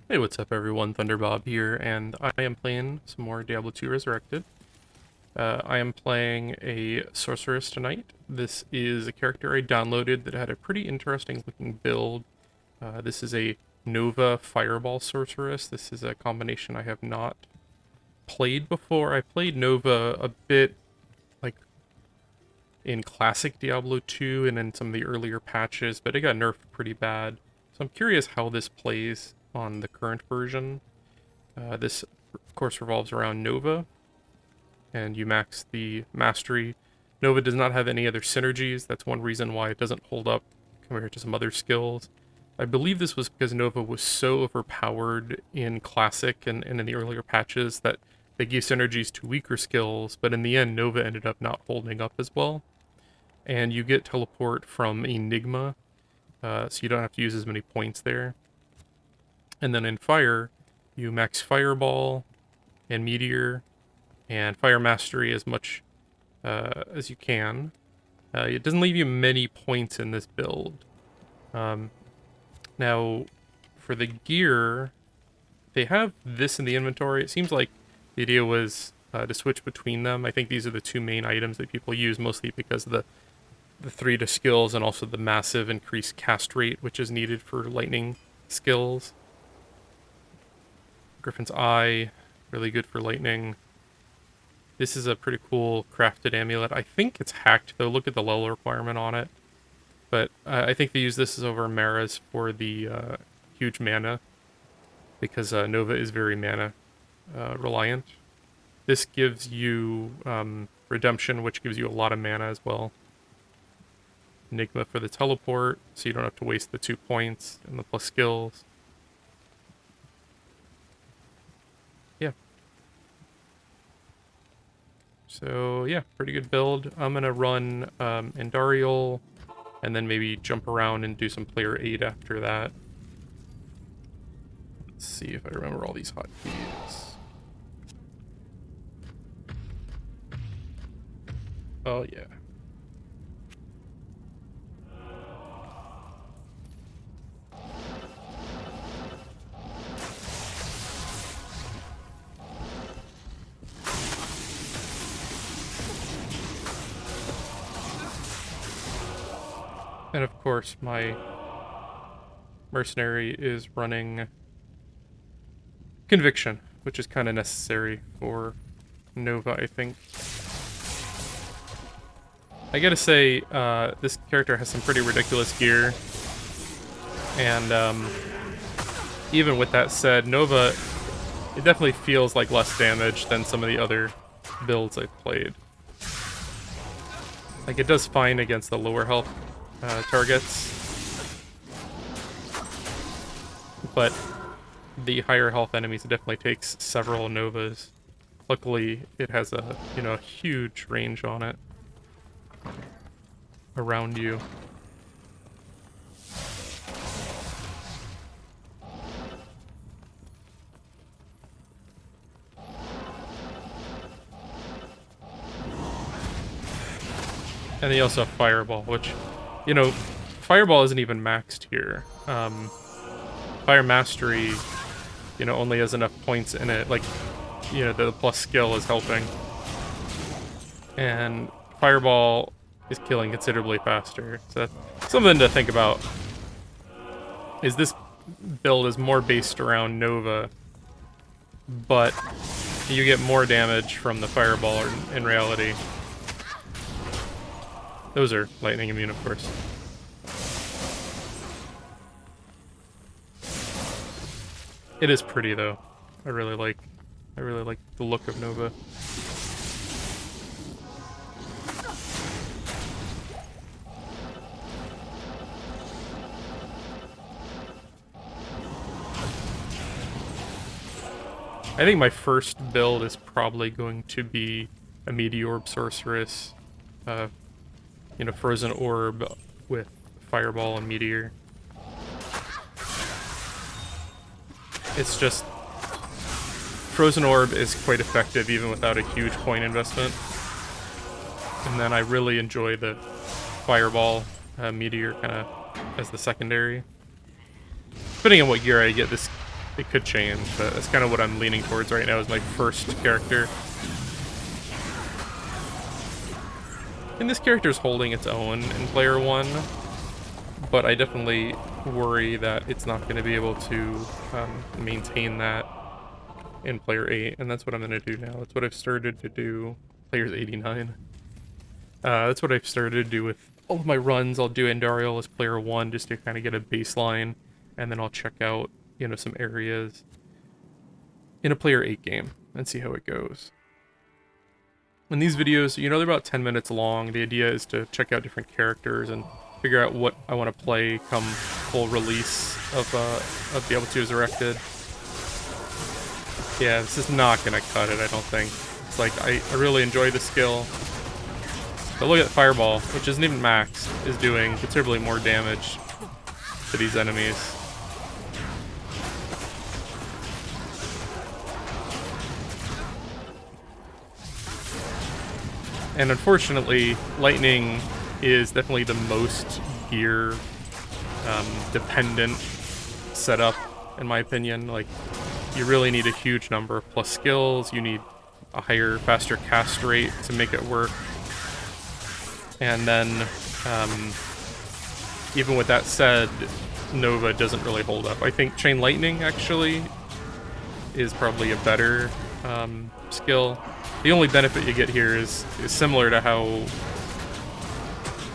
Hey, what's up everyone? Thunderbob here, and I am playing some more Diablo 2 Resurrected. I am playing a Sorceress tonight. This is a character I downloaded that had a pretty interesting looking build. This is a Nova Fireball Sorceress. This is a combination I have not played before. I played Nova a bit, like, in classic Diablo 2 and in some of the earlier patches, but it got nerfed pretty bad. So I'm curious how this plays on the current version. This, of course, revolves around Nova, and you max the mastery. Nova does not have any other synergies. That's one reason why it doesn't hold up compared to some other skills. I believe this was because Nova was so overpowered in Classic and in the earlier patches that they gave synergies to weaker skills, but in the end, Nova ended up not holding up as well. And you get teleport from Enigma, so you don't have to use as many points there. And then in Fire, you max Fireball and Meteor and Fire Mastery as much as you can. It doesn't leave you many points in this build. Now, for the gear, they have this in the inventory. It seems like the idea was to switch between them. I think these are the two main items that people use, mostly because of the 3 to skills and also the massive increased cast rate, which is needed for lightning skills. Griffin's Eye, really good for lightning. This is a pretty cool crafted amulet. I think it's hacked, though. Look at the level requirement on it. But I think they use this as over Mara's for the huge mana, because Nova is very mana reliant. This gives you Redemption, which gives you a lot of mana as well. Enigma for the teleport, so you don't have to waste the 2 points and the plus skills. Yeah. So yeah, pretty good build. I'm gonna run Andariel, and then maybe jump around and do some player aid after that. Let's see if I remember all these hotkeys. Oh yeah. And of course, my mercenary is running Conviction, which is kind of necessary for Nova, I think. I gotta say, this character has some pretty ridiculous gear. And even with that said, Nova, it definitely feels like less damage than some of the other builds I've played. Like, it does fine against the lower health targets, but the higher health enemies, it definitely takes several Novas. Luckily, it has a, huge range on it around you. And they also have Fireball, which, Fireball isn't even maxed here. Fire Mastery, only has enough points in it. Like, the plus skill is helping. And Fireball is killing considerably faster. So that's something to think about. Is this build is more based around Nova, but you get more damage from the Fireball in reality. Those are lightning immune, of course. It is pretty though. I really like the look of Nova. I think my first build is probably going to be a Meteor Sorceress. Frozen Orb with Fireball and Meteor. It's just... Frozen Orb is quite effective even without a huge point investment. And then I really enjoy the Fireball, Meteor kind of as the secondary. Depending on what gear I get, this it could change, but that's kind of what I'm leaning towards right now as my first character. And this character is holding its own in player 1, but I definitely worry that it's not going to be able to maintain that in player 8, and that's what I'm going to do now. That's what I've started to do. Player's 89. That's what I've started to do with all of my runs. I'll do Andariel as player 1 just to kind of get a baseline, and then I'll check out, you know, some areas in a player 8 game and see how it goes. And these videos, you know, they're about 10 minutes long. The idea is to check out different characters and figure out what I want to play come full release of Diablo 2 Resurrected. Yeah, this is not going to cut it, I don't think. It's like, I really enjoy the skill. But look at Fireball, which isn't even maxed, is doing considerably more damage to these enemies. And unfortunately, Lightning is definitely the most gear dependent setup, in my opinion. Like, you really need a huge number of plus skills, you need a higher, faster cast rate to make it work. And then, even with that said, Nova doesn't really hold up. I think Chain Lightning, actually, is probably a better skill. The only benefit you get here is similar to how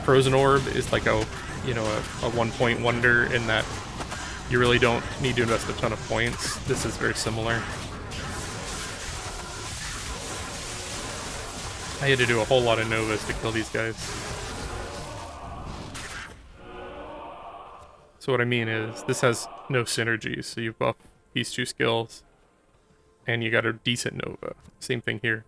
Frozen Orb is like a, you know, a one-point wonder in that you really don't need to invest a ton of points. This is very similar. I had to do a whole lot of Novas to kill these guys. So what I mean is, this has no synergy, so you buff these two skills, and you got a decent Nova. Same thing here.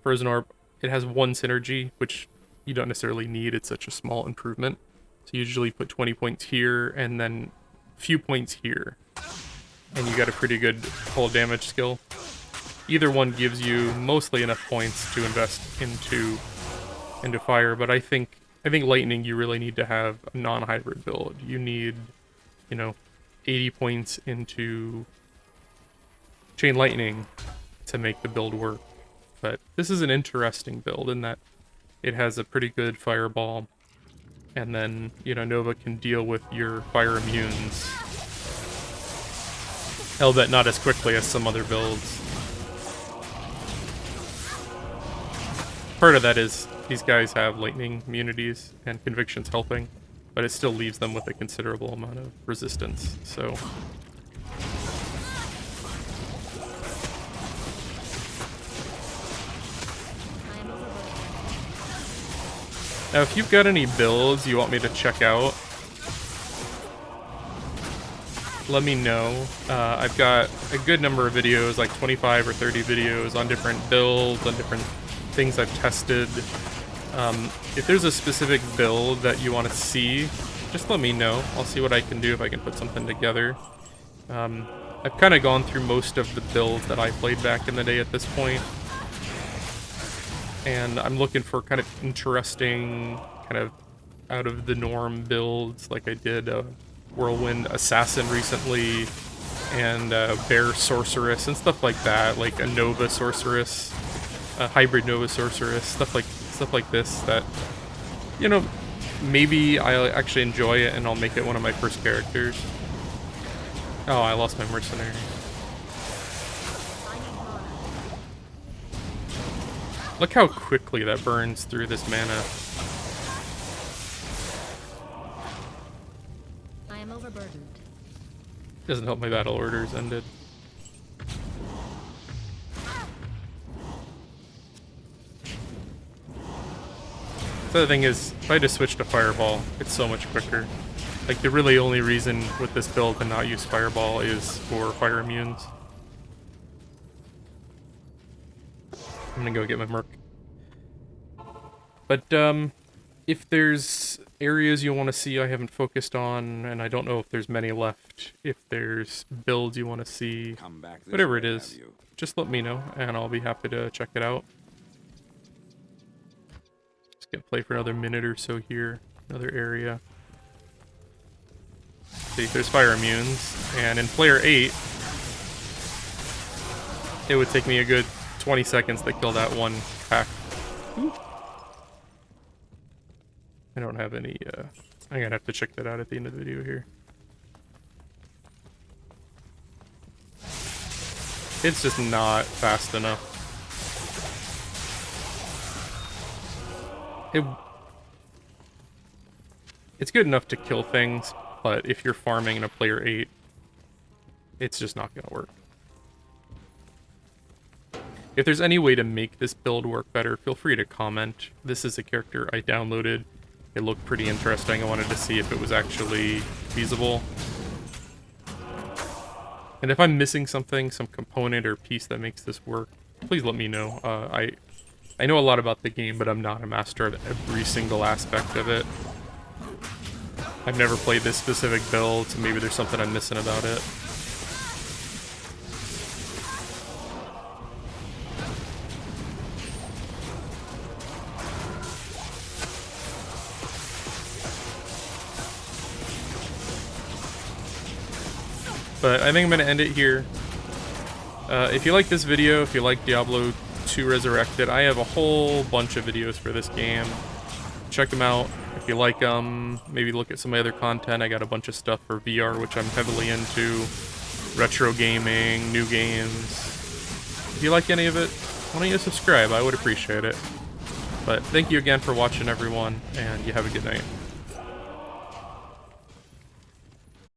Frozen Orb, it has one synergy, which you don't necessarily need, it's such a small improvement. So you usually put 20 points here, and then a few points here. And you got a pretty good full damage skill. Either one gives you mostly enough points to invest into fire, but I think Lightning, you really need to have a non-hybrid build. You need, you know, 80 points into Chain Lightning to make the build work. But this is an interesting build in that it has a pretty good fireball, and then, you know, Nova can deal with your fire immunes. Albeit not as quickly as some other builds. Part of that is these guys have lightning immunities and convictions helping, but it still leaves them with a considerable amount of resistance, so... Now, if you've got any builds you want me to check out, let me know. I've got a good number of videos, like 25 or 30 videos on different builds, on different things I've tested. If there's a specific build that you want to see, just let me know. I'll see what I can do if I can put something together. I've kind of gone through most of the builds that I played back in the day at this point. And I'm looking for kind of interesting, kind of out-of-the-norm builds, like I did a Whirlwind Assassin recently, and Bear Sorceress, and stuff like that, like a Nova Sorceress, a hybrid Nova Sorceress, stuff like this that, you know, maybe I'll actually enjoy it and I'll make it one of my first characters. Oh, I lost my mercenary. Look how quickly that burns through this mana. I am overburdened. Doesn't help my battle orders ended. The other thing is, if I just switch to Fireball, it's so much quicker. Like, the really only reason with this build to not use Fireball is for fire immunes. I'm gonna go get my Merc. But, if there's areas you want to see I haven't focused on, and I don't know if there's many left, if there's builds you want to see, whatever it is, just let me know, and I'll be happy to check it out. Just gonna play for another minute or so here, another area. See, there's fire immunes, and in player 8, it would take me a good 20 seconds to kill that one pack. Ooh. I don't have any, I'm gonna have to check that out at the end of the video here. It's just not fast enough. It's good enough to kill things, but if you're farming in a player 8, it's just not gonna work. If there's any way to make this build work better, feel free to comment. This is a character I downloaded. It looked pretty interesting. I wanted to see if it was actually feasible. And if I'm missing something, some component or piece that makes this work, please let me know. I know a lot about the game, but I'm not a master of every single aspect of it. I've never played this specific build, so maybe there's something I'm missing about it. But I think I'm going to end it here. If you like this video, if you like Diablo 2 Resurrected, I have a whole bunch of videos for this game. Check them out. If you like them, maybe look at some other content. I got a bunch of stuff for VR, which I'm heavily into. Retro gaming, new games. If you like any of it, why don't you subscribe? I would appreciate it. But thank you again for watching, everyone, and you have a good night.